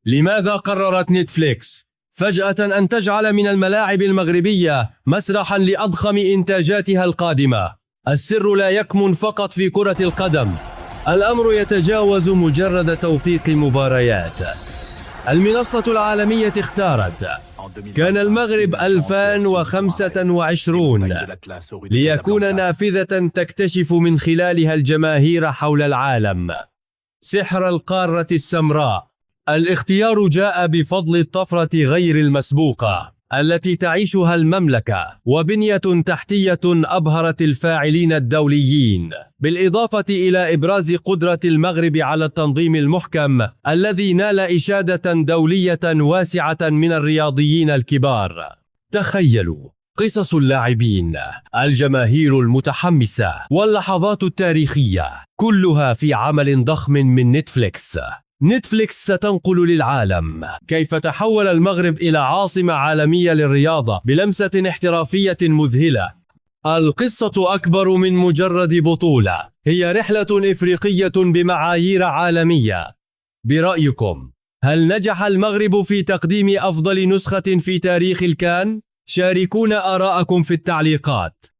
لماذا قررت نتفليكس فجأة أن تجعل من الملاعب المغربية مسرحا لأضخم إنتاجاتها القادمة؟ السر لا يكمن فقط في كرة القدم، الأمر يتجاوز مجرد توثيق مباريات. المنصة العالمية اختارت كان المغرب 2025 ليكون نافذة تكتشف من خلالها الجماهير حول العالم سحر القارة السمراء. الاختيار جاء بفضل الطفرة غير المسبوقة التي تعيشها المملكة وبنية تحتية أبهرت الفاعلين الدوليين، بالإضافة إلى إبراز قدرة المغرب على التنظيم المحكم الذي نال إشادة دولية واسعة من الرياضيين الكبار. تخيلوا قصص اللاعبين، الجماهير المتحمسة واللحظات التاريخية كلها في عمل ضخم من نتفليكس. نتفليكس ستنقل للعالم كيف تحول المغرب إلى عاصمة عالمية للرياضة بلمسة احترافية مذهلة. القصة أكبر من مجرد بطولة، هي رحلة إفريقية بمعايير عالمية. برأيكم، هل نجح المغرب في تقديم أفضل نسخة في تاريخ الكان؟ شاركونا آراءكم في التعليقات.